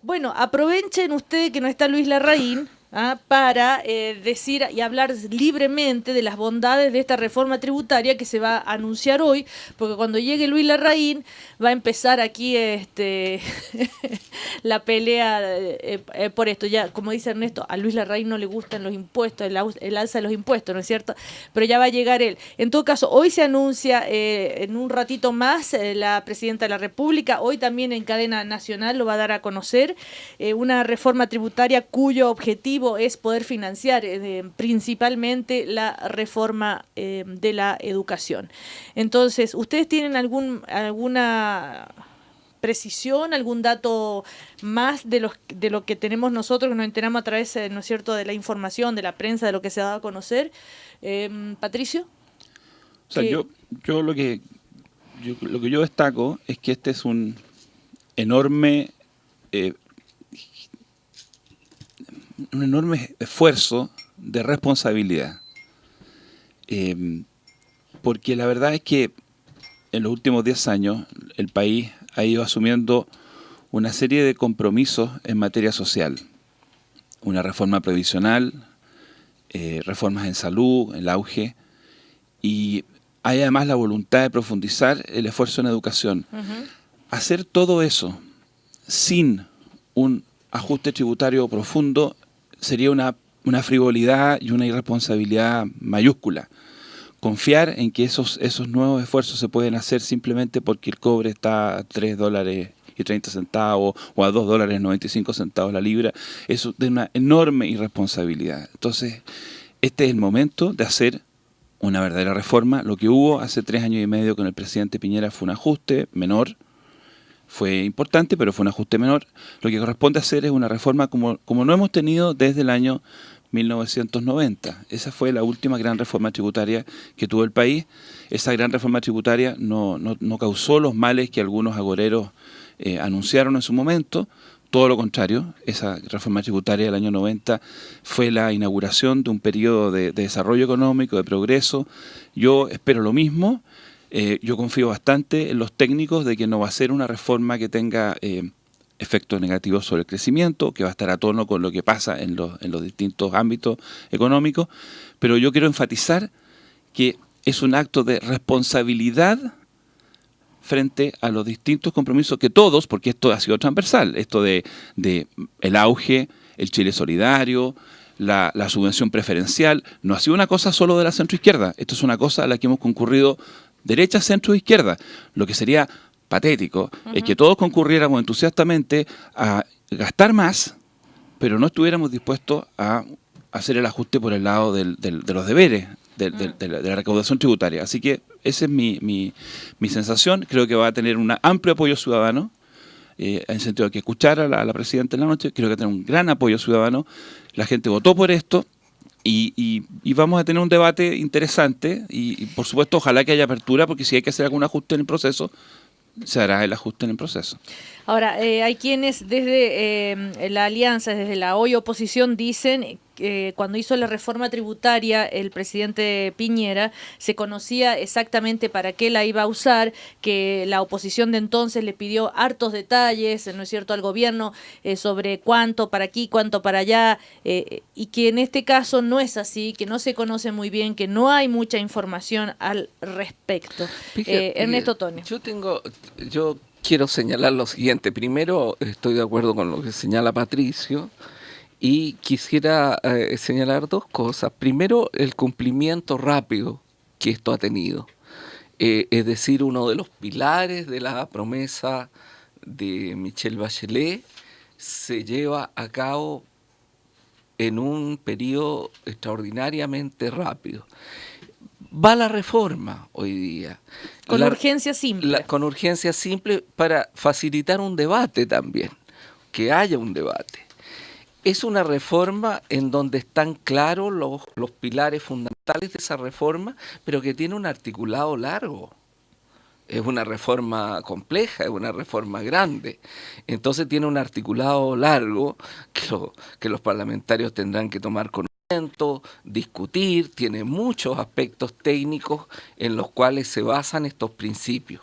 Bueno, aprovechen ustedes que no está Luis Larraín, para decir y hablar libremente de las bondades de esta reforma tributaria que se va a anunciar hoy, porque cuando llegue Luis Larraín va a empezar aquí la pelea por esto. Ya, como dice Ernesto, a Luis Larraín no le gustan los impuestos, el alza de los impuestos, ¿no es cierto? Pero ya va a llegar él. En todo caso, hoy se anuncia en un ratito más la presidenta de la República, hoy también en cadena nacional lo va a dar a conocer, una reforma tributaria cuyo objetivo es poder financiar principalmente la reforma de la educación. Entonces, ¿ustedes tienen alguna precisión, algún dato más de lo que tenemos nosotros, que nos enteramos a través, ¿no es cierto?, de la información, de la prensa, de lo que se ha dado a conocer? Patricio. O sea, yo lo que yo destaco es que este es un enorme eh, un enorme esfuerzo de responsabilidad. Porque la verdad es que en los últimos 10 años el país ha ido asumiendo una serie de compromisos en materia social. Una reforma previsional, reformas en salud, el auge, y hay además la voluntad de profundizar el esfuerzo en educación. Hacer todo eso sin un ajuste tributario profundo sería una frivolidad y una irresponsabilidad mayúscula. Confiar en que esos nuevos esfuerzos se pueden hacer simplemente porque el cobre está a $3.30 o a $2.95 la libra, eso es de una enorme irresponsabilidad. Entonces, este es el momento de hacer una verdadera reforma. Lo que hubo hace 3 años y medio con el presidente Piñera fue un ajuste menor, fue importante, pero fue un ajuste menor. Lo que corresponde hacer es una reforma como no hemos tenido desde el año 1990. Esa fue la última gran reforma tributaria que tuvo el país. Esa gran reforma tributaria no causó los males que algunos agoreros anunciaron en su momento. Todo lo contrario, esa reforma tributaria del año 90 fue la inauguración de un periodo de desarrollo económico, de progreso. Yo espero lo mismo. Yo confío bastante en los técnicos de que no va a ser una reforma que tenga efectos negativos sobre el crecimiento, que va a estar a tono con lo que pasa en los distintos ámbitos económicos, pero yo quiero enfatizar que es un acto de responsabilidad frente a los distintos compromisos que todos, porque esto ha sido transversal, esto de el auge, el Chile solidario, la subvención preferencial, no ha sido una cosa solo de la centroizquierda, esto es una cosa a la que hemos concurrido derecha, centro e izquierda. Lo que sería patético es que todos concurriéramos entusiastamente a gastar más, pero no estuviéramos dispuestos a hacer el ajuste por el lado de los deberes, de la recaudación tributaria. Así que esa es mi sensación. Creo que va a tener un amplio apoyo ciudadano, en el sentido de que escuchar a la presidenta en la noche. Creo que va a tener un gran apoyo ciudadano. La gente votó por esto. Y vamos a tener un debate interesante y por supuesto ojalá que haya apertura, porque si hay que hacer algún ajuste en el proceso, se hará el ajuste en el proceso. Ahora, hay quienes desde la alianza, desde la hoy oposición, dicen que cuando hizo la reforma tributaria el presidente Piñera se conocía exactamente para qué la iba a usar, que la oposición de entonces le pidió hartos detalles, ¿no es cierto?, al gobierno sobre cuánto para aquí, cuánto para allá, y que en este caso no es así, que no se conoce muy bien, que no hay mucha información al respecto. Ernesto Tonio. Yo quiero señalar lo siguiente. Primero, estoy de acuerdo con lo que señala Patricio y quisiera señalar dos cosas. Primero, el cumplimiento rápido que esto ha tenido. Es decir, uno de los pilares de la promesa de Michelle Bachelet se lleva a cabo en un periodo extraordinariamente rápido. Va la reforma hoy día. Con urgencia simple. Con urgencia simple para facilitar un debate también, que haya un debate. Es una reforma en donde están claros los pilares fundamentales de esa reforma, pero que tiene un articulado largo. Es una reforma compleja, es una reforma grande. Entonces tiene un articulado largo que los parlamentarios tendrán que tomar con discutir, tiene muchos aspectos técnicos en los cuales se basan estos principios.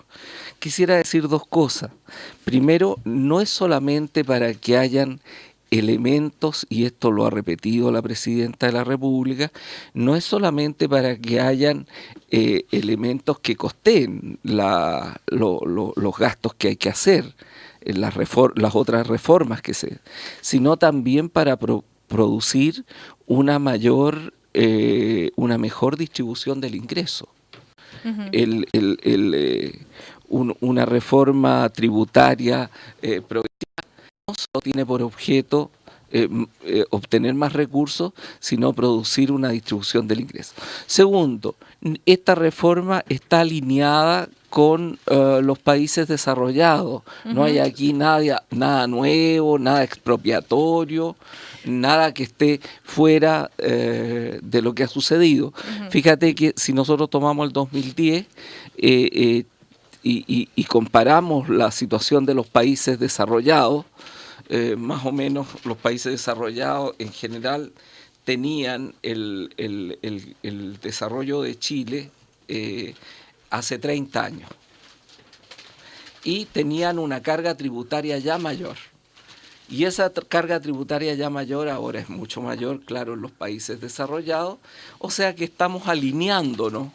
Quisiera decir dos cosas. Primero, no es solamente para que hayan elementos, y esto lo ha repetido la Presidenta de la República, no es solamente para que hayan elementos que costeen los gastos que hay que hacer, las otras reformas sino también para producir una mejor distribución del ingreso. Una reforma tributaria progresiva no solo tiene por objeto obtener más recursos, sino producir una distribución del ingreso. Segundo, esta reforma está alineada con los países desarrollados. No hay aquí nada nuevo, nada expropiatorio, nada que esté fuera de lo que ha sucedido. Fíjate que si nosotros tomamos el 2010 y comparamos la situación de los países desarrollados, más o menos los países desarrollados en general tenían el desarrollo de Chile hace 30 años y tenían una carga tributaria ya mayor. Y esa carga tributaria ya mayor ahora es mucho mayor, claro, en los países desarrollados, o sea que estamos alineándonos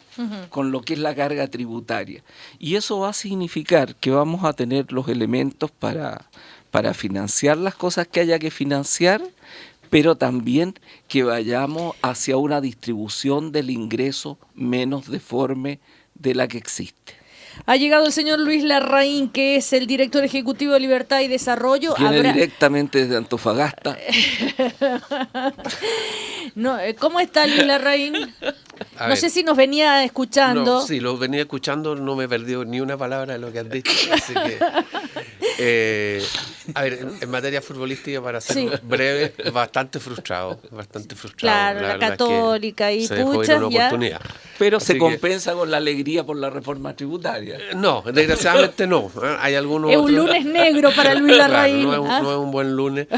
con lo que es la carga tributaria. Y eso va a significar que vamos a tener los elementos para financiar las cosas que haya que financiar, pero también que vayamos hacia una distribución del ingreso menos deforme de la que existe. Ha llegado el señor Luis Larraín, que es el director ejecutivo de Libertad y Desarrollo. Viene directamente desde Antofagasta. No, ¿cómo está Luis Larraín? No sé si nos venía escuchando. No, sí, lo venía escuchando, no me perdió ni una palabra de lo que has dicho. Así que, a ver, en materia futbolística, para ser breve, bastante frustrado. Claro, la Católica y puchas ya. Oportunidad. Pero así se compensa con la alegría por la reforma tributaria. No, desgraciadamente no. Hay algunos es un lunes negro para Luis Larraín. Claro, no es un buen lunes,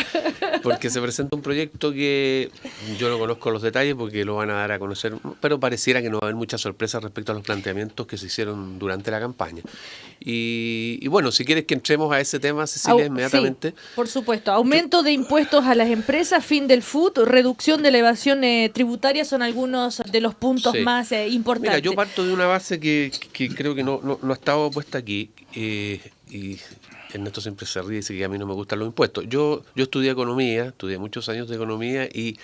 porque se presenta un proyecto que yo no conozco los detalles porque lo van a dar a conocer, pero pareciera que no va a haber muchas sorpresas respecto a los planteamientos que se hicieron durante la campaña. Y bueno, si quieres que entremos a ese tema, Cecilia, inmediatamente. Sí, por supuesto. Aumento de impuestos a las empresas, fin del FUT, reducción de la evasión tributaria son algunos de los puntos más importantes. Mira, yo parto de una base que creo que no ha estado puesta aquí, y Ernesto siempre se ríe y dice que a mí no me gustan los impuestos. Yo estudié economía, estudié muchos años de economía, y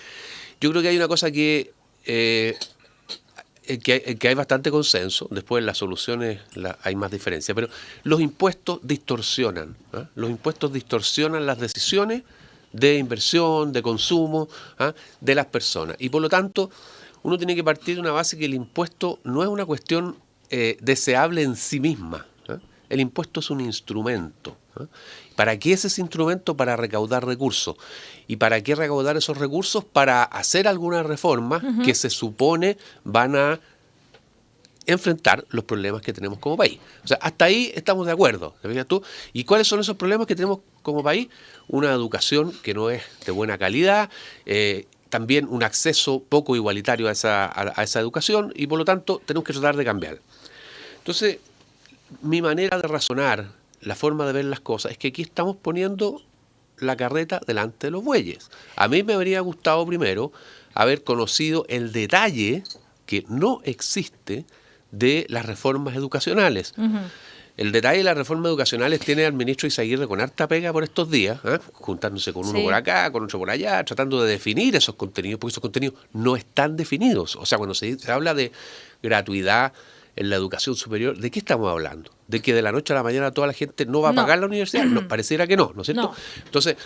yo creo que hay una cosa que hay bastante consenso. Después en las soluciones hay más diferencia, pero los impuestos distorsionan, ¿eh? Los impuestos distorsionan las decisiones de inversión, de consumo, ¿eh? de las personas, y por lo tanto uno tiene que partir de una base que el impuesto no es una cuestión deseable en sí misma, ¿eh? El impuesto es un instrumento, ¿eh? ¿Para qué es ese instrumento? Para recaudar recursos. ¿Y para qué recaudar esos recursos? Para hacer algunas reformas que se supone van a enfrentar los problemas que tenemos como país. O sea, hasta ahí estamos de acuerdo, ¿te fijas tú? ¿Y cuáles son esos problemas que tenemos como país? Una educación que no es de buena calidad, también un acceso poco igualitario a esa educación, y por lo tanto tenemos que tratar de cambiar. Entonces, mi manera de razonar, la forma de ver las cosas, es que aquí estamos poniendo la carreta delante de los bueyes. A mí me habría gustado primero haber conocido el detalle que no existe de las reformas educacionales. El detalle de las reformas educacionales tiene al ministro Izaguirre con harta pega por estos días, juntándose con uno por acá, con otro por allá, tratando de definir esos contenidos, porque esos contenidos no están definidos. O sea, cuando se habla de gratuidad en la educación superior, ¿de qué estamos hablando? ¿De que de la noche a la mañana toda la gente no va a pagar la universidad? No, pareciera que no, ¿no es cierto? No. Entonces,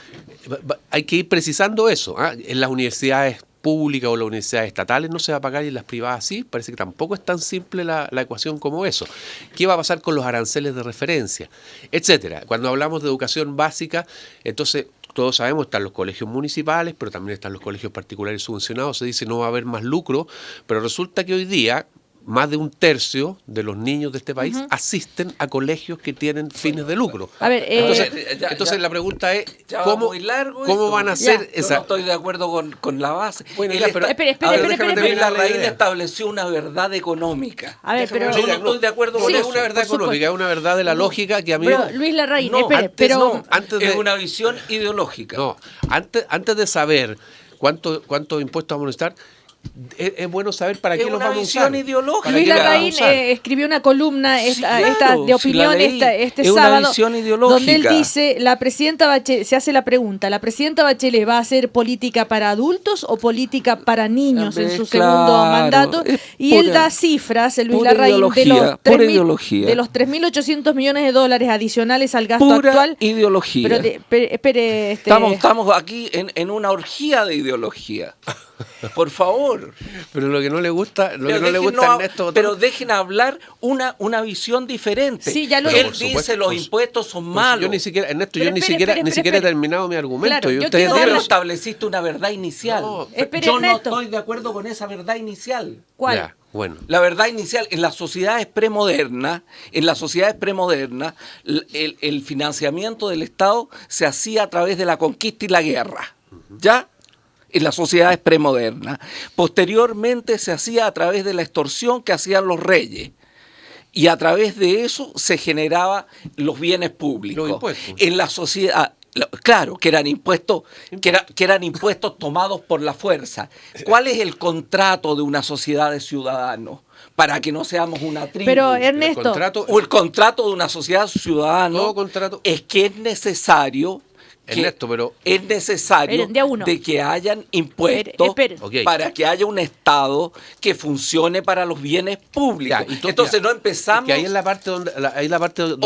hay que ir precisando eso. En las universidades públicas o las universidades estatales no se va a pagar, y en las privadas sí. Parece que tampoco es tan simple la ecuación como eso. ¿Qué va a pasar con los aranceles de referencia? Etcétera. Cuando hablamos de educación básica, entonces todos sabemos, están los colegios municipales, pero también están los colegios particulares subvencionados. Se dice no va a haber más lucro, pero resulta que hoy día más de un tercio de los niños de este país asisten a colegios que tienen fines de lucro. A ver, Entonces la pregunta es, ¿cómo van a hacer esa? Yo no estoy de acuerdo con la base. Bueno, espere, Luis Larraín idea. estableció una verdad económica. A ver, pero Yo no estoy de acuerdo con No es eso. una verdad por supuesto. económica, es una verdad de la lógica que a mí... pero Luis Larraín, No, espere, antes pero antes de, Es una visión ideológica. no, antes de saber cuántos impuestos vamos a necesitar, es bueno saber para qué los vamos a usar. visión ideológica. ¿Para Luis qué los vamos a Larraín usar? escribió una columna Sí, esta claro, de sí, opinión la leí. este Es una sábado, visión ideológica. donde él dice, la presidenta Bachelet, se hace la pregunta, ¿la presidenta Bachelet va a hacer política para adultos o política para niños en su Claro, segundo mandato? es Y él pura- da cifras, Luis pura Larraín, ideología, pura ideología. de los 3.800 millones de dólares adicionales al gasto Pura actual. ideología. Pero espere, Estamos aquí en una orgía de ideología. Por favor. Pero lo que no le gusta, a Ernesto... Pero dejen hablar una visión diferente. Sí, ya lo- Él Por dice supuesto, los impuestos son malos. Yo ni siquiera, Ernesto, Pero yo ni siquiera he terminado mi argumento. Claro, y yo ustedes quiero No, pero dieron- estableciste una verdad inicial. No, Espere, Yo no Ernesto. estoy de acuerdo con esa verdad inicial. ¿Cuál? Ya, bueno. La verdad inicial, en las sociedades premodernas, el financiamiento del Estado se hacía a través de la conquista y la guerra. ¿Ya? En las sociedades premodernas. Posteriormente se hacía a través de la extorsión que hacían los reyes. Y a través de eso se generaban los bienes públicos. Los impuestos. En la sociedad, claro, que eran impuestos, que eran impuestos tomados por la fuerza. ¿Cuál es el contrato de una sociedad de ciudadanos? Para que no seamos una tribu. Pero El Ernesto, contrato, O el contrato de una sociedad ciudadana Todo contrato- es que es necesario Ernesto, pero... es necesario Esperen, de a uno. de que hayan impuestos Esperen. Ok. para que haya un Estado que funcione para los bienes públicos. Ya, Entonces no empezamos. Que ahí es la parte donde, o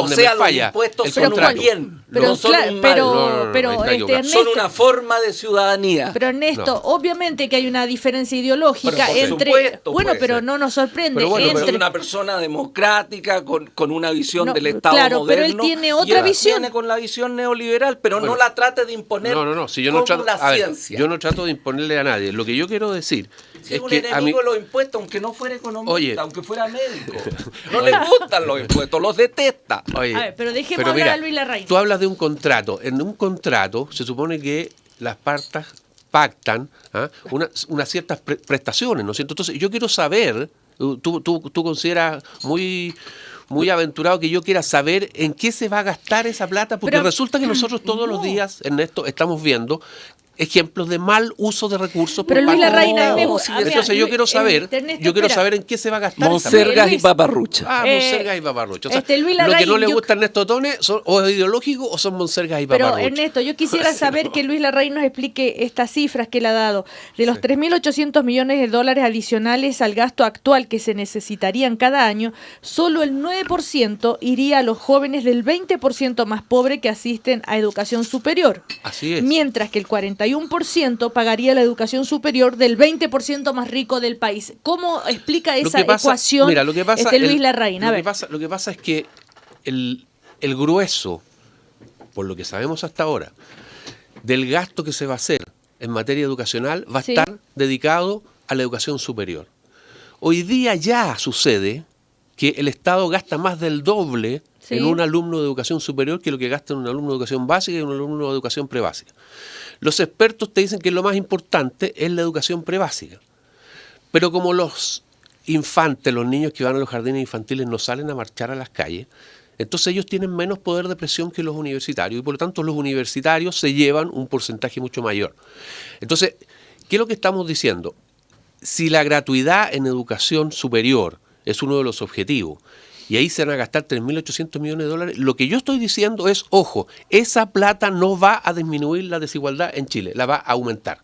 sea, me los falla impuestos el son un contrato. bien, pero, no son claro, un mal. pero ahí está equivocado. Ernesto, Son una forma de ciudadanía. pero Ernesto, No. obviamente que hay una diferencia ideológica Pero por entre, supuesto, bueno, puede pero ser. no nos sorprende Pero bueno, Soy entre una persona democrática con una visión No, del Estado claro, pero él moderno. tiene y otra él visión. viene con la visión neoliberal, pero Bueno. no la trate de imponer No, si yo no como trato, la a ver, ciencia. yo no trato de imponerle a nadie. Lo que yo quiero decir Si es un que a mí, enemigo de los impuestos, aunque no fuera economista, Oye. aunque fuera médico. No le gustan los impuestos, los detesta. oye, A ver, pero dejemos hablar mira, a Luis Larraín. tú hablas de un contrato. En un contrato se supone que las partes pactan unas ciertas prestaciones, ¿no es cierto? Entonces, yo quiero saber, tú consideras muy aventurado que yo quiera saber en qué se va a gastar esa plata, porque Pero- resulta que nosotros todos los días, Ernesto, estamos viendo ejemplos de mal uso de recursos. Pero por Luis parte Larraín, del a mí me Estado. gusta- a mí- Entonces yo quiero saber, Ernesto, yo quiero espera. saber en qué se va a gastar esa Monsergas plata. y Luis, paparruchas. Monsergas y paparruchos. O sea, Luis lo que Larraín, no le yo- gusta a Ernesto Tone son o es ideológico o son Monsergas y Pero paparruchos. Ernesto, yo quisiera saber que Luis Larraín nos explique estas cifras que él ha dado. De los 3.800 millones de dólares adicionales al gasto actual que se necesitarían cada año, solo el 9% iría a los jóvenes del 20% más pobre que asisten a educación superior. Así es. Mientras que el 41% pagaría la educación superior del 20% más rico del país. ¿Cómo explica Lo esa que pasa- ecuación mira, lo que pasa, Luis Larraín? A lo ver. que pasa es que el grueso, por lo que sabemos hasta ahora, del gasto que se va a hacer en materia educacional va a Sí. estar dedicado a la educación superior. Hoy día ya sucede que el Estado gasta más del doble Sí. en un alumno de educación superior que lo que gasta en un alumno de educación básica y en un alumno de educación prebásica. Los expertos te dicen que lo más importante es la educación prebásica. Pero como los infantes, los niños que van a los jardines infantiles no salen a marchar a las calles, entonces ellos tienen menos poder de presión que los universitarios y por lo tanto los universitarios se llevan un porcentaje mucho mayor. Entonces, ¿qué es lo que estamos diciendo? Si la gratuidad en educación superior es uno de los objetivos y ahí se van a gastar 3.800 millones de dólares, lo que yo estoy diciendo es, ojo, esa plata no va a disminuir la desigualdad en Chile, la va a aumentar.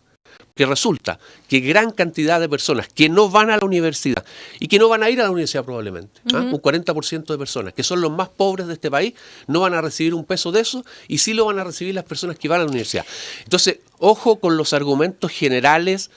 Que resulta que gran cantidad de personas que no van a la universidad y que no van a ir a la universidad probablemente, un 40% de personas que son los más pobres de este país, no van a recibir un peso de eso y sí lo van a recibir las personas que van a la universidad. Entonces, Ojo con los argumentos generales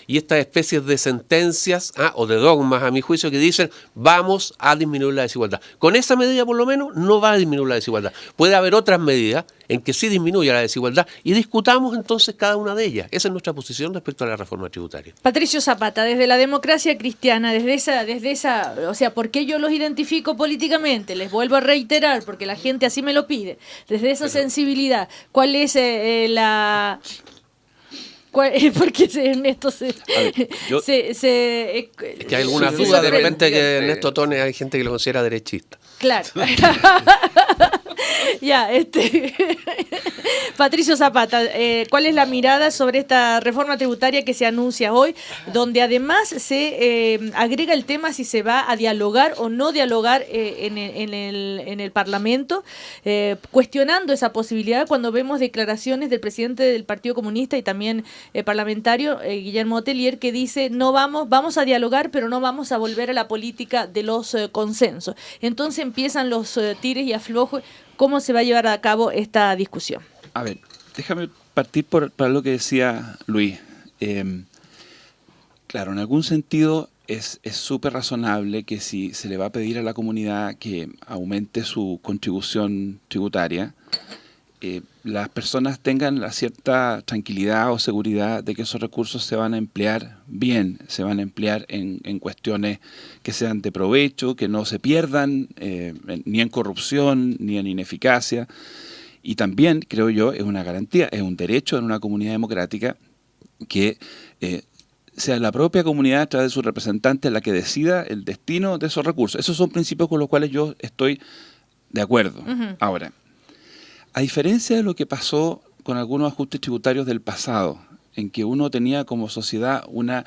y estas especies de sentencias o de dogmas, a mi juicio, que dicen vamos a disminuir la desigualdad. Con esa medida, por lo menos, no va a disminuir la desigualdad. Puede haber otras medidas en que sí disminuya la desigualdad y discutamos entonces cada una de ellas. Esa es nuestra posición respecto a la reforma tributaria. Patricio Zapata, desde la democracia cristiana, desde esa, o sea, ¿por qué yo los identifico políticamente? Les vuelvo a reiterar, porque la gente así me lo pide. Desde esa sensibilidad, ¿cuál es porque Ernesto es que hay algunas dudas de repente que Ernesto Tone hay gente que lo considera derechista. Claro. Ya, Patricio Zapata, ¿cuál es la mirada sobre esta reforma tributaria que se anuncia hoy, donde además se agrega el tema si se va a dialogar o no dialogar en el Parlamento, cuestionando esa posibilidad cuando vemos declaraciones del presidente del Partido Comunista y también parlamentario, Guillermo Telier, que dice vamos a dialogar, pero no vamos a volver a la política de los consensos? Entonces empiezan los tires y aflojos. ¿Cómo se va a llevar a cabo esta discusión? A ver, déjame partir por lo que decía Luis. Claro, en algún sentido es súper razonable que si se le va a pedir a la comunidad que aumente su contribución tributaria, las personas tengan la cierta tranquilidad o seguridad de que esos recursos se van a emplear bien, se van a emplear en cuestiones que sean de provecho, que no se pierdan ni en corrupción ni en ineficacia. Y también, creo yo, es una garantía, es un derecho en una comunidad democrática que sea la propia comunidad a través de sus representantes la que decida el destino de esos recursos. Esos son principios con los cuales yo estoy de acuerdo. Ahora, a diferencia de lo que pasó con algunos ajustes tributarios del pasado, en que uno tenía como sociedad una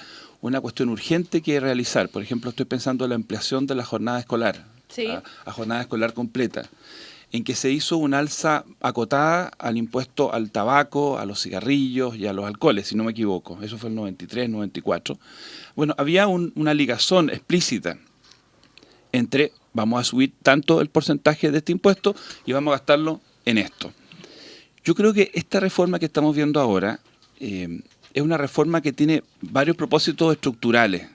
cuestión urgente que realizar, por ejemplo, estoy pensando en la ampliación de la jornada escolar, sí, a jornada escolar completa, en que se hizo una alza acotada al impuesto al tabaco, a los cigarrillos y a los alcoholes, si no me equivoco. Eso fue el 93, 94. Bueno, había una ligazón explícita entre vamos a subir tanto el porcentaje de este impuesto y vamos a gastarlo en esto. Yo creo que esta reforma que estamos viendo ahora es una reforma que tiene varios propósitos estructurales.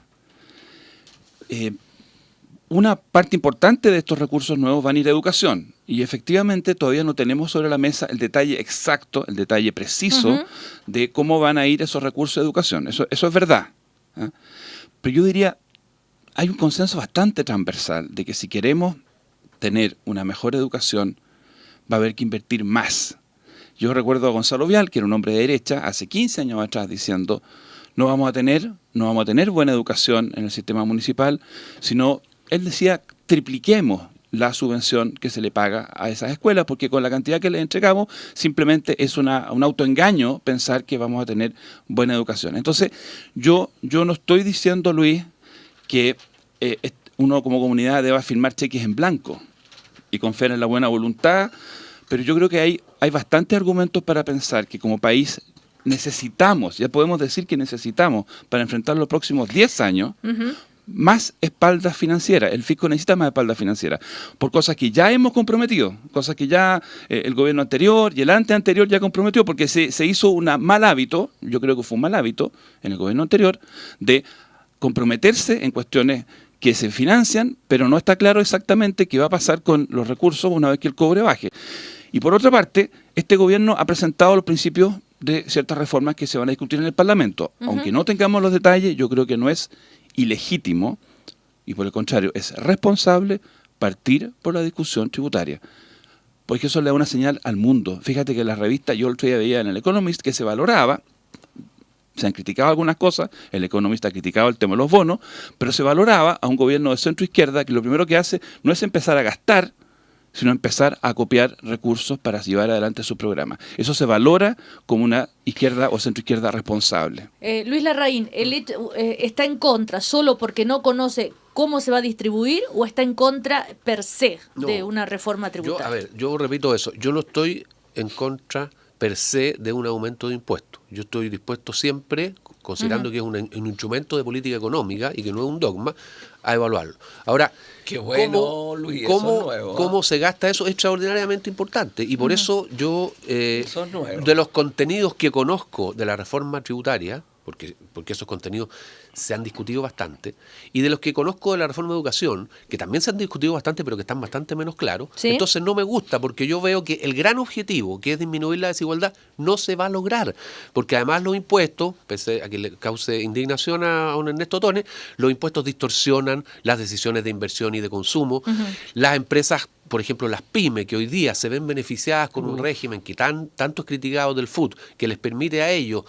Una parte importante de estos recursos nuevos van a ir a educación y efectivamente todavía no tenemos sobre la mesa el detalle exacto, el detalle preciso de cómo van a ir esos recursos de educación. Eso es verdad. Pero yo diría, hay un consenso bastante transversal de que si queremos tener una mejor educación va a haber que invertir más. Yo recuerdo a Gonzalo Vial, que era un hombre de derecha, hace 15 años atrás diciendo no vamos a tener buena educación en el sistema municipal, sino él decía, tripliquemos la subvención que se le paga a esas escuelas, porque con la cantidad que les entregamos simplemente es un autoengaño pensar que vamos a tener buena educación. Entonces, yo no estoy diciendo, Luis, que uno como comunidad deba firmar cheques en blanco y confiar en la buena voluntad, pero yo creo que hay bastantes argumentos para pensar que como país necesitamos, ya podemos decir que necesitamos, para enfrentar los próximos 10 años, más espalda financiera. El fisco necesita más espalda financiera por cosas que ya hemos comprometido, cosas que ya el gobierno anterior y el anterior ya comprometió, porque se hizo un mal hábito, yo creo que fue un mal hábito en el gobierno anterior, de comprometerse en cuestiones que se financian, pero no está claro exactamente qué va a pasar con los recursos una vez que el cobre baje. Y por otra parte, este gobierno ha presentado los principios de ciertas reformas que se van a discutir en el Parlamento. Aunque no tengamos los detalles, yo creo que no es ilegítimo, y por el contrario, es responsable partir por la discusión tributaria. Porque eso le da una señal al mundo. Fíjate que la revista, yo el otro día veía en el Economist que se valoraba, se han criticado algunas cosas, el Economista ha criticado el tema de los bonos, pero se valoraba a un gobierno de centro izquierda que lo primero que hace no es empezar a gastar, sino empezar a copiar recursos para llevar adelante su programa. Eso se valora como una izquierda o centroizquierda responsable. Luis Larraín, ¿está en contra solo porque no conoce cómo se va a distribuir o está en contra per se de una reforma tributaria? Yo repito eso, yo no estoy en contra per se de un aumento de impuestos. Yo estoy dispuesto siempre, considerando que es un instrumento de política económica y que no es un dogma, a evaluarlo. Ahora, qué bueno, ¿cómo, Luis, cómo, eso es nuevo, cómo se gasta eso? Es extraordinariamente importante. Y por eso yo, eso es nuevo. de los contenidos que conozco de la reforma tributaria, porque esos contenidos se han discutido bastante, y de los que conozco de la reforma de educación, que también se han discutido bastante, pero que están bastante menos claros, ¿Sí? entonces no me gusta, porque yo veo que el gran objetivo, que es disminuir la desigualdad, no se va a lograr, porque además los impuestos, pese a que le cause indignación a un Ernesto Tone, los impuestos distorsionan las decisiones de inversión y de consumo. Las empresas, por ejemplo, las pymes, que hoy día se ven beneficiadas con un régimen que tanto es criticado del FUT, que les permite a ellos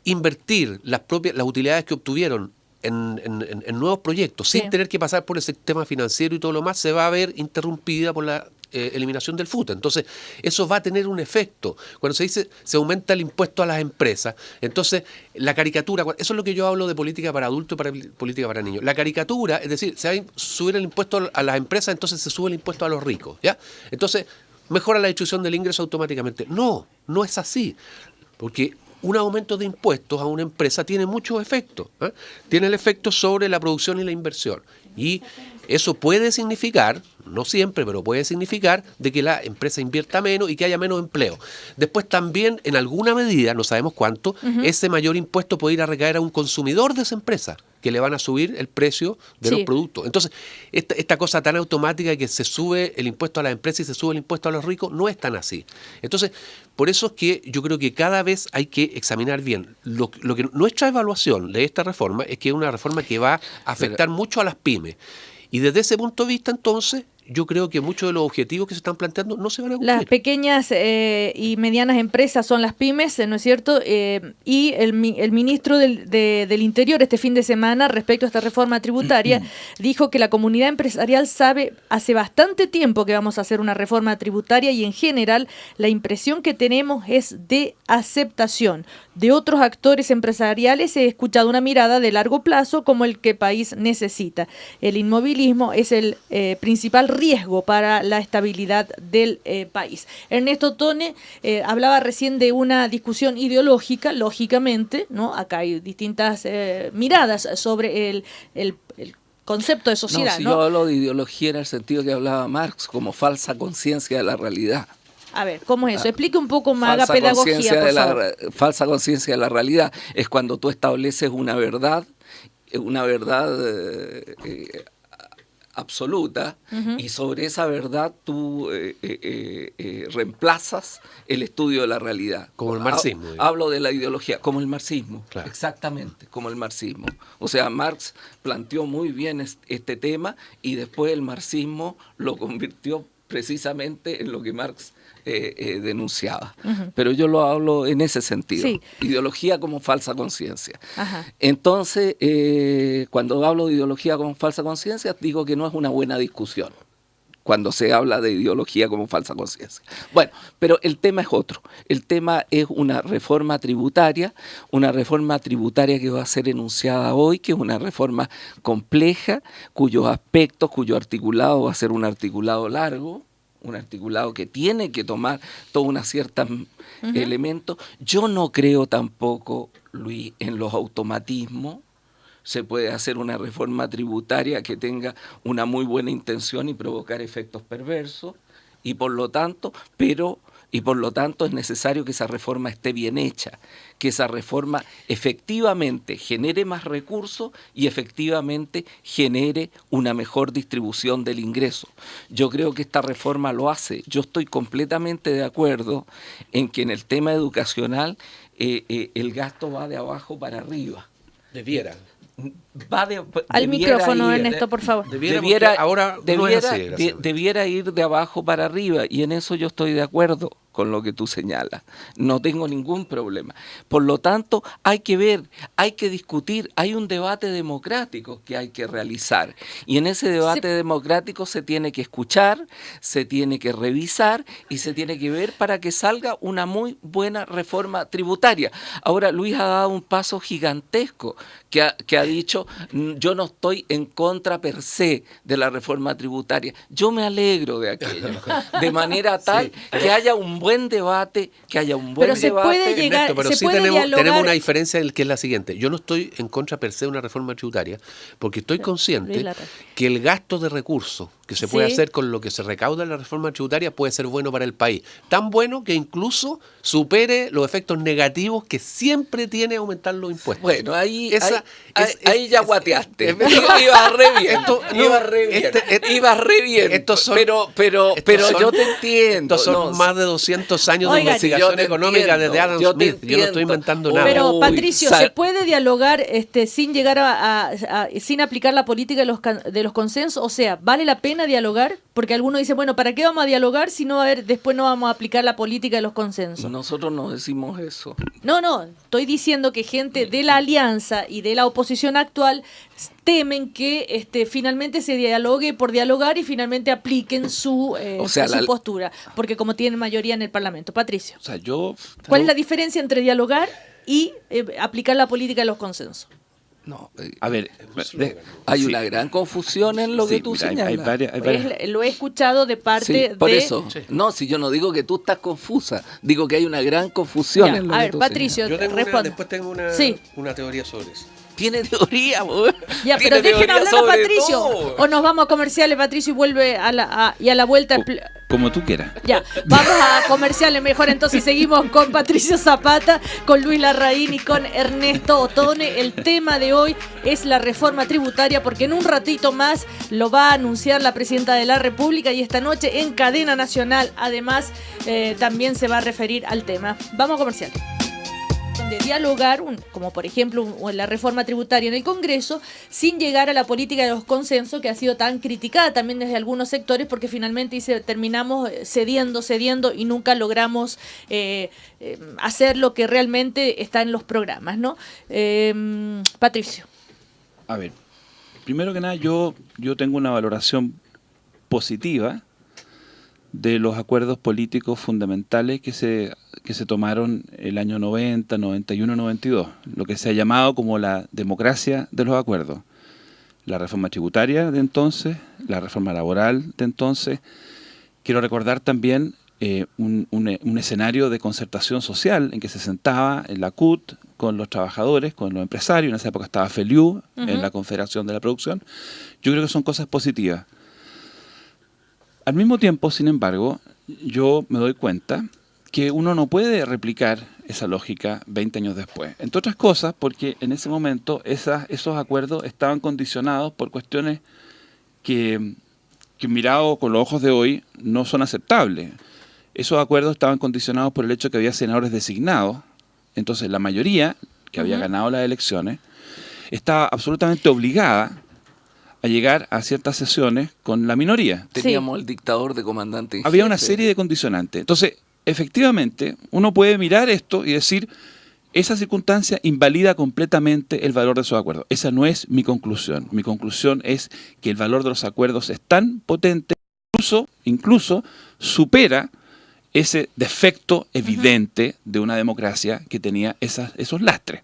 invertir las utilidades que obtuvieron en nuevos proyectos, sin tener que pasar por el sistema financiero y todo lo más, se va a ver interrumpida por la eliminación del FUT. Entonces, eso va a tener un efecto. Cuando se dice, se aumenta el impuesto a las empresas, entonces, la caricatura, eso es lo que yo hablo de política para adultos y para política para niños. La caricatura, es decir, se va a subir el impuesto a las empresas, entonces se sube el impuesto a los ricos, ¿ya? Entonces, mejora la distribución del ingreso automáticamente. No, no es así. Porque un aumento de impuestos a una empresa tiene muchos efectos. Tiene el efecto sobre la producción y la inversión. Y eso puede significar, no siempre, pero puede significar de que la empresa invierta menos y que haya menos empleo. Después también, en alguna medida, no sabemos cuánto, ese mayor impuesto puede ir a recaer a un consumidor de esa empresa, que le van a subir el precio de los productos. Entonces, esta cosa tan automática de que se sube el impuesto a las empresas y se sube el impuesto a los ricos, no es tan así. Entonces, por eso es que yo creo que cada vez hay que examinar bien. Lo que nuestra evaluación de esta reforma es que es una reforma que va a afectar mucho a las pymes. Y desde ese punto de vista, entonces, yo creo que muchos de los objetivos que se están planteando no se van a cumplir. Las pequeñas y medianas empresas son las pymes, ¿no es cierto? Y el ministro del Interior este fin de semana, respecto a esta reforma tributaria, dijo que la comunidad empresarial sabe hace bastante tiempo que vamos a hacer una reforma tributaria y en general la impresión que tenemos es de aceptación. De otros actores empresariales he escuchado una mirada de largo plazo como el que el país necesita. El inmovilismo es el principal riesgo para la estabilidad del país. Ernesto Tone hablaba recién de una discusión ideológica, lógicamente, ¿no? Acá hay distintas miradas sobre el concepto de sociedad. Si ¿no? yo hablo de ideología en el sentido que hablaba Marx, como falsa conciencia de la realidad. A ver, ¿cómo es eso? Explique un poco más, haga pedagogía, por favor. Falsa conciencia de la realidad es cuando tú estableces una verdad absoluta, y sobre esa verdad tú reemplazas el estudio de la realidad. Como el marxismo. Hablo de la ideología, como el marxismo, claro. Exactamente, como el marxismo. O sea, Marx planteó muy bien este tema y después el marxismo lo convirtió precisamente en lo que Marx denunciaba. Pero yo lo hablo en ese sentido. Sí. Ideología como falsa conciencia. Entonces, cuando hablo de ideología como falsa conciencia, digo que no es una buena discusión cuando se habla de ideología como falsa conciencia. Bueno, pero el tema es otro. El tema es una reforma tributaria que va a ser enunciada hoy, que es una reforma compleja, cuyos aspectos, cuyo articulado va a ser un articulado largo, un articulado que tiene que tomar toda una cierta elementos. Yo no creo tampoco, Luis, en los automatismos. Se puede hacer una reforma tributaria que tenga una muy buena intención y provocar efectos perversos, y por lo tanto es necesario que esa reforma esté bien hecha, que esa reforma efectivamente genere más recursos y efectivamente genere una mejor distribución del ingreso. Yo creo que esta reforma lo hace. Yo estoy completamente de acuerdo en que en el tema educacional el gasto va de abajo para arriba. Debiera. Al micrófono, Ernesto, por favor. Debiera ir de abajo para arriba, y en eso yo estoy de acuerdo con lo que tú señalas. No tengo ningún problema. Por lo tanto, hay que ver, hay que discutir, hay un debate democrático que hay que realizar. Y en ese debate democrático se tiene que escuchar, se tiene que revisar y se tiene que ver para que salga una muy buena reforma tributaria. Ahora, Luis ha dado un paso gigantesco que ha dicho, yo no estoy en contra per se de la reforma tributaria. Yo me alegro de aquello, de manera tal que haya un buen debate, que haya un buen Pero se debate. puede llegar, Ernesto, pero se sí puede tenemos dialogar. una diferencia que es la siguiente. Yo no estoy en contra per se de una reforma tributaria, porque estoy consciente Luis Larraín. que el gasto de recursos que se puede Sí. hacer con lo que se recauda en la reforma tributaria puede ser bueno para el país. Tan bueno que incluso supere los efectos negativos que siempre tiene aumentar los impuestos. Bueno, ahí Esa- ya guateaste. Iba re bien. no, Iba re bien. Iba re bien. estos son- pero son- yo te entiendo. Estos son no, más de 200 años de Oigan, investigación yo te económica entiendo, desde Adam yo te Smith. Yo no estoy entiendo. inventando nada. Pero Uy, Patricio, ¿se puede dialogar sin llegar sin aplicar la política de los consensos? O sea, ¿vale la pena dialogar? Porque algunos dicen, bueno, ¿para qué vamos a dialogar si no después no vamos a aplicar la política de los consensos? Nosotros no decimos eso. No, estoy diciendo que gente de la alianza y de la oposición actual temen que finalmente se dialogue por dialogar y finalmente apliquen su postura, porque como tienen mayoría en el Parlamento. Patricio, O sea, ¿cuál es la diferencia entre dialogar y aplicar la política de los consensos? No, a ver, hay sí. una gran confusión en lo Sí, que tú mira, señalas. hay varias. Lo he escuchado de parte Sí, por de... eso. No, si yo no digo que tú estás confusa, digo que hay una gran confusión Ya, en lo a que ver, tú Patricio, Yo tengo responda. después tengo Sí. una teoría sobre eso. señalas. Tiene teoría, güey. Ya, Tiene pero dejen teoría hablar a sobre Patricio. todo. O nos vamos a comerciales, Patricio, y vuelve a la vuelta... Como tú quieras. Ya, vamos a comerciales mejor, entonces seguimos con Patricio Zapata, con Luis Larraín y con Ernesto Otone. El tema de hoy es la reforma tributaria, porque en un ratito más lo va a anunciar la Presidenta de la República y esta noche en cadena nacional, además, también se va a referir al tema. Vamos a comerciales. De dialogar, como por ejemplo la reforma tributaria en el Congreso, sin llegar a la política de los consensos, que ha sido tan criticada también desde algunos sectores, porque finalmente terminamos cediendo y nunca logramos hacer lo que realmente está en los programas, ¿no? Patricio. A ver, primero que nada, yo tengo una valoración positiva de los acuerdos políticos fundamentales que se tomaron el año 90, 91, 92, lo que se ha llamado como la democracia de los acuerdos. La reforma tributaria de entonces, la reforma laboral de entonces. Quiero recordar también un escenario de concertación social en que se sentaba en la CUT con los trabajadores, con los empresarios. En esa época estaba FELIU, en la Confederación de la Producción. Yo creo que son cosas positivas. Al mismo tiempo, sin embargo, yo me doy cuenta que uno no puede replicar esa lógica 20 años después. Entre otras cosas, porque en ese momento esos acuerdos estaban condicionados por cuestiones que mirado con los ojos de hoy no son aceptables. Esos acuerdos estaban condicionados por el hecho que había senadores designados. Entonces la mayoría, que había ganado las elecciones, estaba absolutamente obligada a llegar a ciertas sesiones con la minoría. Teníamos el dictador de comandante en Había una jefe. serie de condicionantes. Entonces, efectivamente, uno puede mirar esto y decir, esa circunstancia invalida completamente el valor de esos acuerdos. Esa no es mi conclusión. Mi conclusión es que el valor de los acuerdos es tan potente, incluso supera ese defecto evidente de una democracia que tenía esos lastres.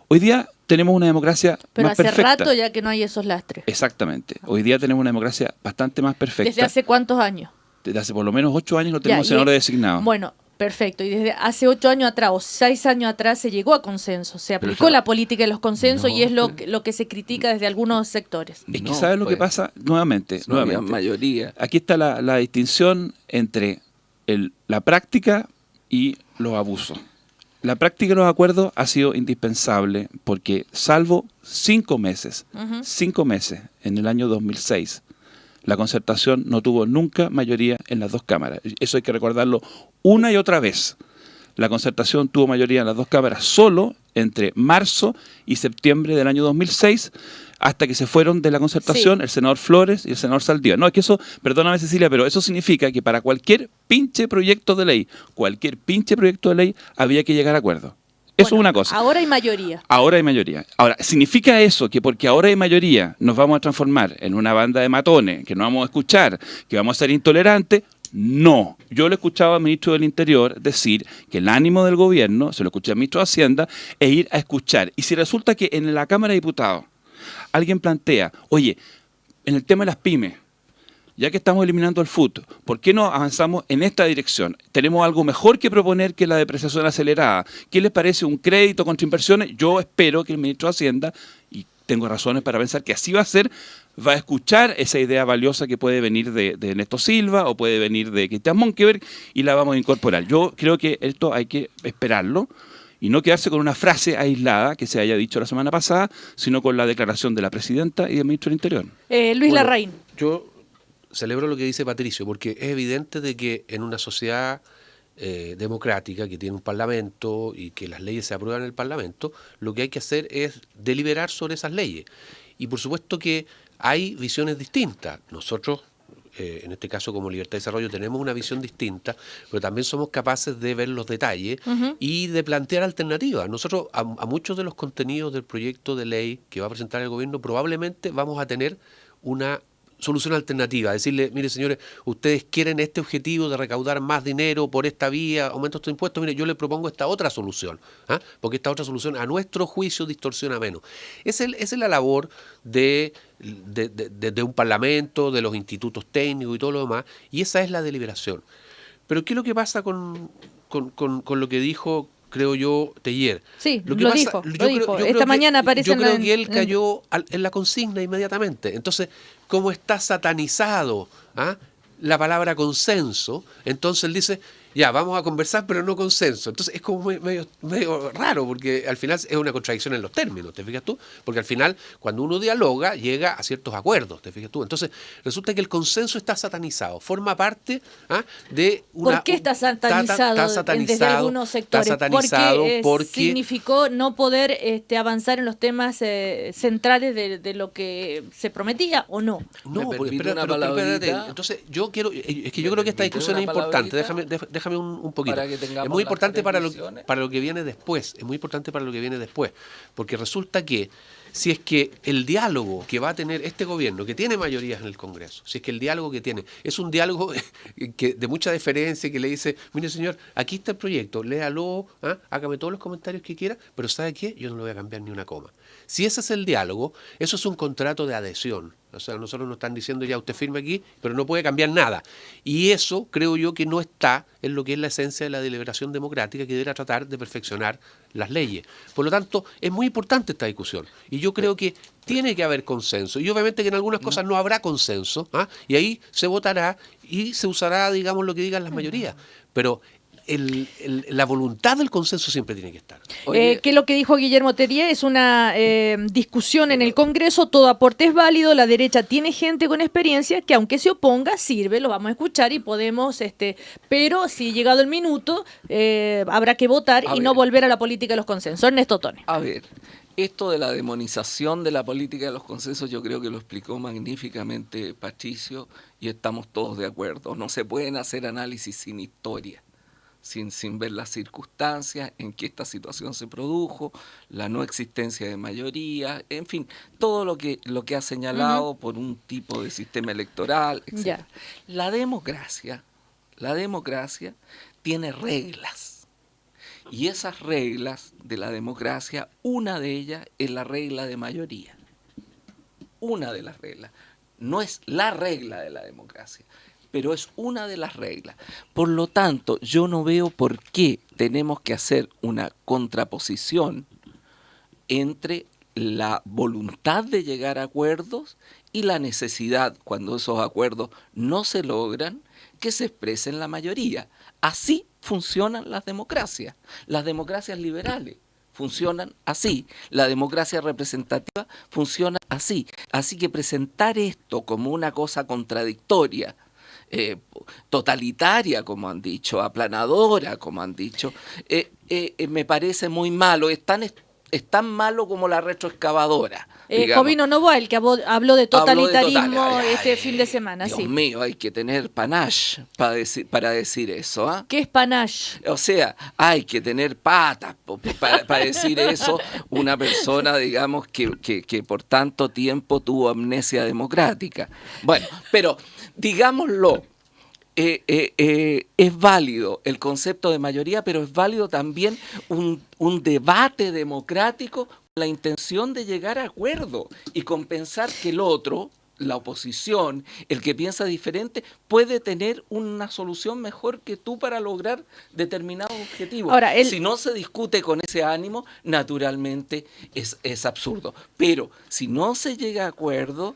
Hoy día tenemos una democracia Pero más hace perfecta. rato ya que no hay esos lastres. Exactamente. Hoy día tenemos una democracia bastante más perfecta. ¿Desde hace cuántos años? Desde hace por lo menos 8 años no Ya, tenemos y senadores designados. Bueno, perfecto. Y desde hace 8 años atrás o 6 años atrás se llegó a consenso. Se Pero aplicó eso- la política de los consensos No, y es pero- lo que se critica desde algunos sectores. Es que No, ¿sabes lo que pues, pasa? Nuevamente. No había mayoría. Aquí está la distinción entre la práctica y los abusos. La práctica de los acuerdos ha sido indispensable porque salvo 5 meses, 5 meses en el año 2006, la concertación no tuvo nunca mayoría en las dos cámaras. Eso hay que recordarlo una y otra vez. La concertación tuvo mayoría en las dos cámaras solo entre marzo y septiembre del año 2006, hasta que se fueron de la concertación el senador Flores y el senador Saldívar. No, es que eso, perdóname Cecilia, pero eso significa que para cualquier pinche proyecto de ley, había que llegar a acuerdo. Eso Bueno, es una cosa. Ahora hay mayoría. Ahora hay mayoría. Ahora, ¿significa eso que porque ahora hay mayoría nos vamos a transformar en una banda de matones, que no vamos a escuchar, que vamos a ser intolerantes? No. Yo le escuchaba al ministro del Interior decir que el ánimo del gobierno, se lo escuché al ministro de Hacienda, es ir a escuchar. Y si resulta que en la Cámara de Diputados alguien plantea, oye, en el tema de las pymes, ya que estamos eliminando el FUT, ¿por qué no avanzamos en esta dirección? Tenemos algo mejor que proponer que la depreciación acelerada. ¿Qué les parece un crédito contra inversiones? Yo espero que el ministro de Hacienda, y tengo razones para pensar que así va a ser, va a escuchar esa idea valiosa que puede venir de Néstor Silva o puede venir de Cristian Monkeberg y la vamos a incorporar. Yo creo que esto hay que esperarlo y no quedarse con una frase aislada que se haya dicho la semana pasada, sino con la declaración de la presidenta y del ministro del Interior. Luis Larraín. Yo celebro lo que dice Patricio, porque es evidente de que en una sociedad democrática que tiene un parlamento y que las leyes se aprueban en el parlamento, lo que hay que hacer es deliberar sobre esas leyes. Y por supuesto que hay visiones distintas. Nosotros, en este caso como Libertad y Desarrollo, tenemos una visión distinta, pero también somos capaces de ver los detalles y de plantear alternativas. Nosotros a muchos de los contenidos del proyecto de ley que va a presentar el gobierno probablemente vamos a tener una solución alternativa, decirle, mire señores, ustedes quieren este objetivo de recaudar más dinero por esta vía, aumento estos impuestos, mire, yo le propongo esta otra solución, porque esta otra solución a nuestro juicio distorsiona menos. Esa es la labor de un parlamento, de los institutos técnicos y todo lo demás, y esa es la deliberación. Pero ¿qué es lo que pasa con lo que dijo, creo yo, Teillier? Sí, Lo dijo. Esta mañana aparece yo creo que él cayó en la consigna inmediatamente. Entonces, como está satanizado la palabra consenso, entonces él dice, ya, vamos a conversar, pero no consenso. Entonces es como medio raro, porque al final es una contradicción en los términos, ¿te fijas tú? Porque al final, cuando uno dialoga, llega a ciertos acuerdos, ¿te fijas tú? Entonces, resulta que el consenso está satanizado, forma parte de una... ¿Por qué está satanizado, desde algunos sectores? Está satanizado porque significó no poder avanzar en los temas centrales de lo que se prometía, ¿o no? No, porque espérate. Entonces, yo creo que esta discusión es importante. Déjame un poquito. Es muy importante para lo que viene después. Es muy importante para lo que viene después. Porque resulta que si es que el diálogo que va a tener este gobierno, que tiene mayorías en el Congreso, si es que el diálogo que tiene es un diálogo de mucha deferencia, que le dice, mire señor, aquí está el proyecto, léalo, hágame todos los comentarios que quiera, pero ¿sabe qué? Yo no le voy a cambiar ni una coma. Si ese es el diálogo, eso es un contrato de adhesión. O sea, nosotros nos están diciendo ya usted firme aquí, pero no puede cambiar nada. Y eso creo yo que no está en lo que es la esencia de la deliberación democrática, que deberá tratar de perfeccionar las leyes. Por lo tanto, es muy importante esta discusión. Y yo creo que tiene que haber consenso. Y obviamente que en algunas cosas no habrá consenso, y ahí se votará y se usará, digamos, lo que digan las mayorías. Pero la voluntad del consenso siempre tiene que estar. Que lo que dijo Guillermo Teillier es una discusión en el Congreso, todo aporte es válido, la derecha tiene gente con experiencia que aunque se oponga, sirve, lo vamos a escuchar y podemos, pero si llegado el minuto, habrá que votar y no volver a la política de los consensos. Ernesto Tone. A ver, esto de la demonización de la política de los consensos yo creo que lo explicó magníficamente Patricio y estamos todos de acuerdo. No se pueden hacer análisis sin historia. Sin ver las circunstancias en que esta situación se produjo, la no existencia de mayoría, en fin, todo lo que ha señalado por un tipo de sistema electoral, etc. Ya. La democracia tiene reglas. Y esas reglas de la democracia, una de ellas es la regla de mayoría. Una de las reglas. No es la regla de la democracia, pero es una de las reglas. Por lo tanto, yo no veo por qué tenemos que hacer una contraposición entre la voluntad de llegar a acuerdos y la necesidad, cuando esos acuerdos no se logran, que se exprese en la mayoría. Así funcionan las democracias liberales. Funcionan así. La democracia representativa funciona así. Así que presentar esto como una cosa contradictoria, totalitaria, como han dicho, aplanadora, como han dicho, me parece muy malo. Es tan malo como la retroexcavadora. Jovino Novoa, el que habló de totalitarismo este fin de semana. Dios mío, hay que tener panache para decir eso. ¿Qué es panache? O sea, hay que tener patas para decir eso una persona, digamos, que por tanto tiempo tuvo amnesia democrática. Bueno, pero digámoslo, es válido el concepto de mayoría, pero es válido también un debate democrático con la intención de llegar a acuerdo y compensar que el otro la oposición, el que piensa diferente, puede tener una solución mejor que tú para lograr determinados objetivos. Ahora, si no se discute con ese ánimo, naturalmente es absurdo. Pero si no se llega a acuerdo,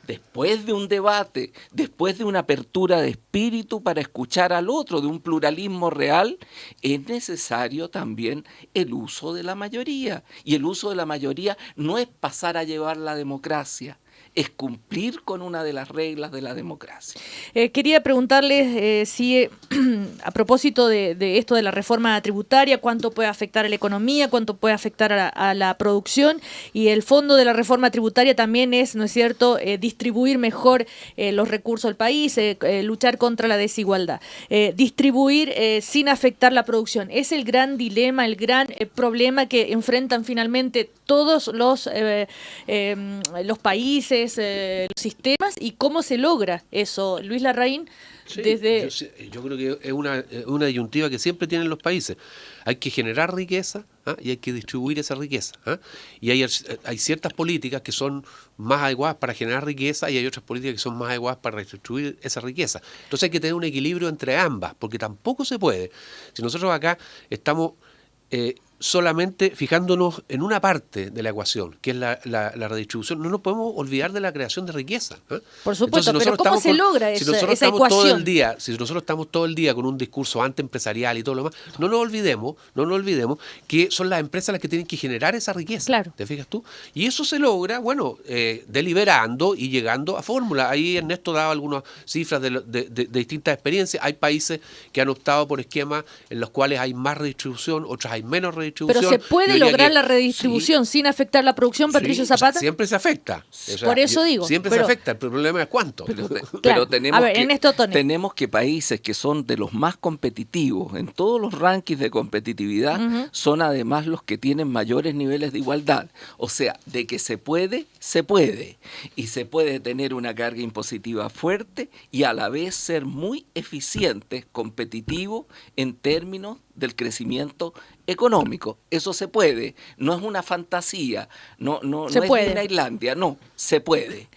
después de un debate, después de una apertura de espíritu para escuchar al otro, de un pluralismo real, es necesario también el uso de la mayoría. Y el uso de la mayoría no es pasar a llevar la democracia, es cumplir con una de las reglas de la democracia. Quería preguntarles si, a propósito de esto de la reforma tributaria, cuánto puede afectar a la economía, cuánto puede afectar a la producción, y el fondo de la reforma tributaria también es, ¿no es cierto?, distribuir mejor los recursos del país, luchar contra la desigualdad. Distribuir sin afectar la producción. Es el gran dilema, el gran problema que enfrentan finalmente todos los países, los sistemas, y cómo se logra eso. Luis Larraín, Sí, desde... yo creo que es una disyuntiva que siempre tienen los países. Hay que generar riqueza, ¿ah?, y hay que distribuir esa riqueza, ¿ah? Y hay ciertas políticas que son más adecuadas para generar riqueza y hay otras políticas que son más adecuadas para distribuir esa riqueza. Entonces hay que tener un equilibrio entre ambas, porque tampoco se puede. Si nosotros acá estamos solamente fijándonos en una parte de la ecuación, que es la redistribución, no nos podemos olvidar de la creación de riqueza, ¿eh? Por supuesto, Entonces, pero ¿cómo se logra esa ecuación? Si nosotros estamos todo el día con un discurso antiempresarial y todo lo demás, no nos olvidemos que son las empresas las que tienen que generar esa riqueza. Claro. ¿Te fijas tú? Y eso se logra, bueno, deliberando y llegando a fórmulas. Ahí Ernesto daba algunas cifras de distintas experiencias. Hay países que han optado por esquemas en los cuales hay más redistribución, otros hay menos redistribución. Pero se puede lograr la redistribución sin afectar la producción, Patricio Zapata. O sea, siempre se afecta. O sea, por eso digo. Siempre se afecta. El problema es cuánto. Pero tenemos, tenemos que países que son de los más competitivos en todos los rankings de competitividad son además los que tienen mayores niveles de igualdad. O sea, de que se puede, se puede. Y se puede tener una carga impositiva fuerte y a la vez ser muy eficiente, competitivo en términos del crecimiento económico. Eso se puede, no es una fantasía, no es una Islandia, no, se puede.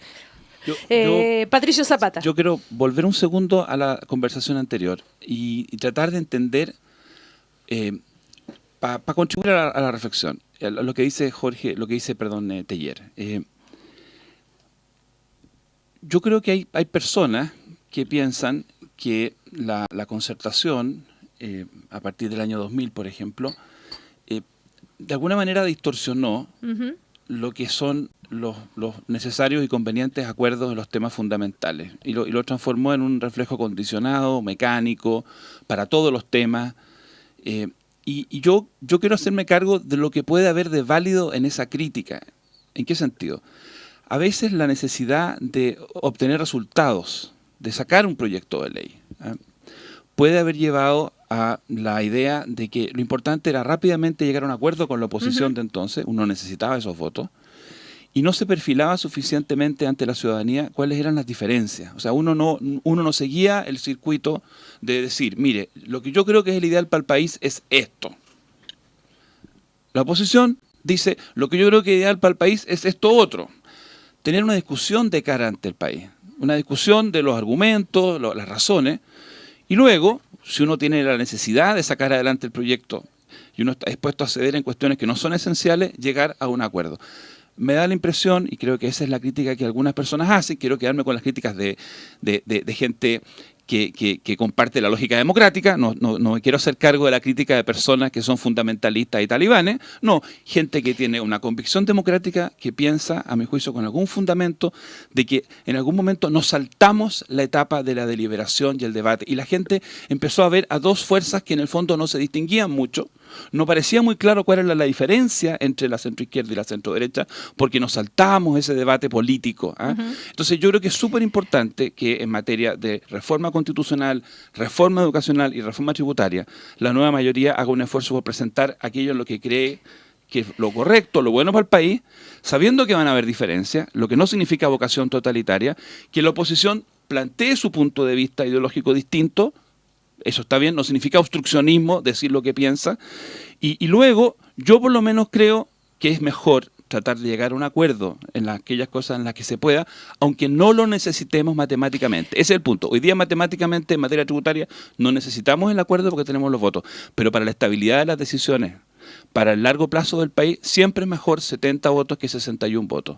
Patricio Zapata. Yo quiero volver un segundo a la conversación anterior y tratar de entender, para contribuir a la reflexión, lo que dice Teillier. Yo creo que hay personas que piensan que la concertación, a partir del año 2000, por ejemplo, de alguna manera distorsionó lo que son los necesarios y convenientes acuerdos en los temas fundamentales y lo transformó en un reflejo condicionado, mecánico, para todos los temas. Y yo quiero hacerme cargo de lo que puede haber de válido en esa crítica. ¿En qué sentido? A veces la necesidad de obtener resultados, de sacar un proyecto de ley, puede haber llevado a la idea de que lo importante era rápidamente llegar a un acuerdo con la oposición de entonces. Uno necesitaba esos votos y no se perfilaba suficientemente ante la ciudadanía cuáles eran las diferencias. O sea, uno no seguía el circuito de decir, mire, lo que yo creo que es el ideal para el país es esto. La oposición dice, lo que yo creo que es ideal para el país es esto otro. Tener una discusión de cara ante el país, una discusión de los argumentos, las razones, y luego, si uno tiene la necesidad de sacar adelante el proyecto y uno está dispuesto a ceder en cuestiones que no son esenciales, llegar a un acuerdo. Me da la impresión, y creo que esa es la crítica que algunas personas hacen, quiero quedarme con las críticas de gente que comparte la lógica democrática, no me quiero hacer cargo de la crítica de personas que son fundamentalistas y talibanes, no, gente que tiene una convicción democrática que piensa, a mi juicio, con algún fundamento de que en algún momento nos saltamos la etapa de la deliberación y el debate, y la gente empezó a ver a dos fuerzas que en el fondo no se distinguían mucho. No parecía muy claro cuál era la diferencia entre la centroizquierda y la centroderecha, porque nos saltábamos ese debate político. Entonces yo creo que es súper importante que en materia de reforma constitucional, reforma educacional y reforma tributaria, la nueva mayoría haga un esfuerzo por presentar aquello en lo que cree que es lo correcto, lo bueno para el país, sabiendo que van a haber diferencias, lo que no significa vocación totalitaria, que la oposición plantee su punto de vista ideológico distinto. Eso está bien, no significa obstruccionismo decir lo que piensa. Y luego, yo por lo menos creo que es mejor tratar de llegar a un acuerdo en aquellas cosas en las que se pueda, aunque no lo necesitemos matemáticamente. Ese es el punto. Hoy día matemáticamente en materia tributaria no necesitamos el acuerdo porque tenemos los votos, pero para la estabilidad de las decisiones, para el largo plazo del país, siempre es mejor 70 votos que 61 votos.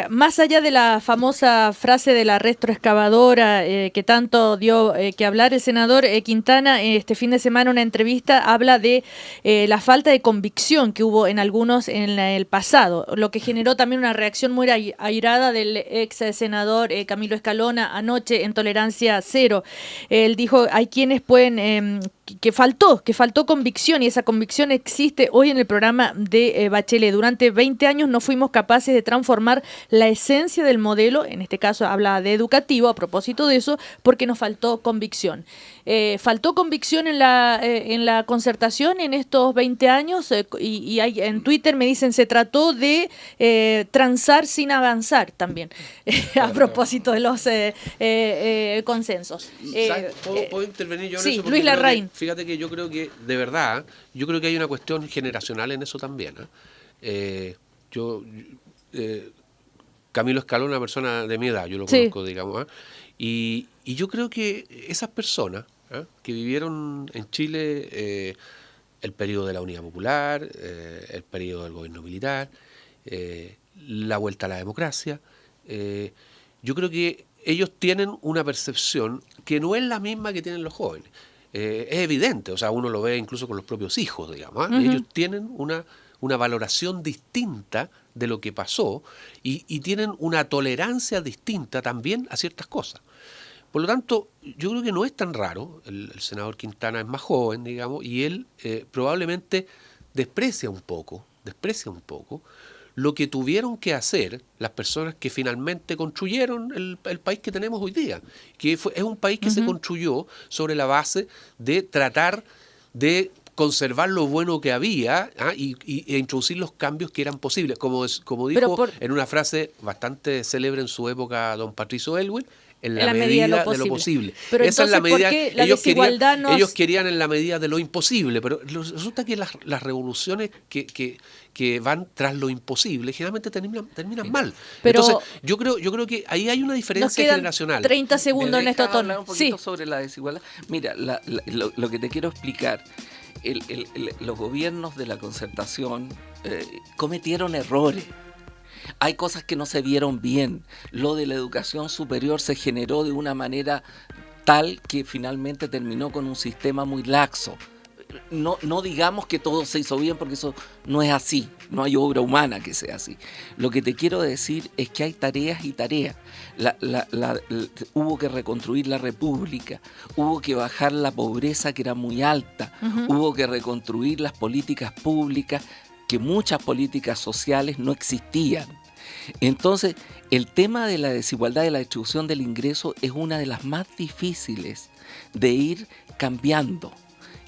Más allá de la famosa frase de la retroexcavadora que tanto dio que hablar, el senador Quintana este fin de semana en una entrevista habla de la falta de convicción que hubo en algunos en el pasado, lo que generó también una reacción muy airada del ex senador Camilo Escalona anoche en Tolerancia Cero. Él dijo, hay quienes pueden... que faltó convicción, y esa convicción existe hoy en el programa de Bachelet. Durante 20 años no fuimos capaces de transformar la esencia del modelo, en este caso habla de educativo, a propósito de eso, porque nos faltó convicción. Faltó convicción en la concertación en estos 20 años, y hay, en Twitter me dicen, se trató de transar sin avanzar también, a propósito de los consensos. ¿Puedo intervenir yo en sí, eso? Luis Larraín. Fíjate que yo creo que, de verdad, yo creo que hay una cuestión generacional en eso también. Camilo Escalón, una persona de mi edad, yo lo conozco, digamos. Y yo creo que esas personas que vivieron en Chile el periodo de la Unidad Popular, el periodo del gobierno militar, la vuelta a la democracia, yo creo que ellos tienen una percepción que no es la misma que tienen los jóvenes. Es evidente, o sea, uno lo ve incluso con los propios hijos, digamos. Ellos tienen una valoración distinta de lo que pasó y tienen una tolerancia distinta también a ciertas cosas. Por lo tanto, yo creo que no es tan raro, el senador Quintana es más joven, digamos, y él probablemente desprecia un poco lo que tuvieron que hacer las personas que finalmente construyeron el país que tenemos hoy día, que es un país que se construyó sobre la base de tratar de conservar lo bueno que había e introducir los cambios que eran posibles, como dijo en una frase bastante célebre en su época don Patricio Elwin, en la medida de lo posible. Pero esa es la medida. Ellos querían en la medida de lo imposible, pero resulta que las revoluciones que van tras lo imposible generalmente terminan mal. Pero entonces, yo creo que ahí hay una diferencia generacional. 30 segundos en esta hablar un poquito sobre la desigualdad. Mira, lo que te quiero explicar, los gobiernos de la concertación cometieron errores. Hay cosas que no se vieron bien. Lo de la educación superior se generó de una manera tal que finalmente terminó con un sistema muy laxo. No digamos que todo se hizo bien, porque eso no es así. No hay obra humana que sea así. Lo que te quiero decir es que hay tareas y tareas. Hubo que reconstruir la república, hubo que bajar la pobreza, que era muy alta, hubo que reconstruir las políticas públicas, que muchas políticas sociales no existían. Entonces, el tema de la desigualdad de la distribución del ingreso es una de las más difíciles de ir cambiando.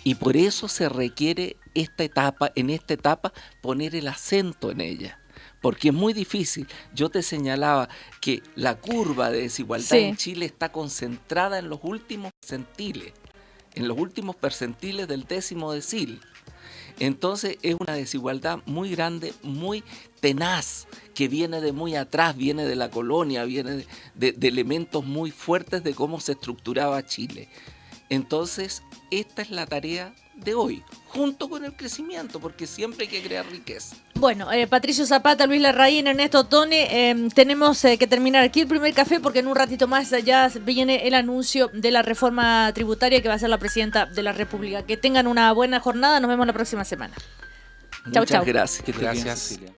Y por eso se requiere en esta etapa, poner el acento en ella. Porque es muy difícil. Yo te señalaba que la curva de desigualdad en Chile está concentrada en los últimos percentiles del 10º decil. Entonces es una desigualdad muy grande, muy tenaz, que viene de muy atrás, viene de la colonia, viene de elementos muy fuertes de cómo se estructuraba Chile. Entonces, esta es la tarea de hoy, junto con el crecimiento, porque siempre hay que crear riqueza. Bueno, Patricio Zapata, Luis Larraín, Ernesto Tone, tenemos que terminar aquí el primer café, porque en un ratito más ya viene el anuncio de la reforma tributaria que va a hacer la Presidenta de la República. Que tengan una buena jornada, nos vemos la próxima semana. Chau, chau. Muchas gracias. Gracias.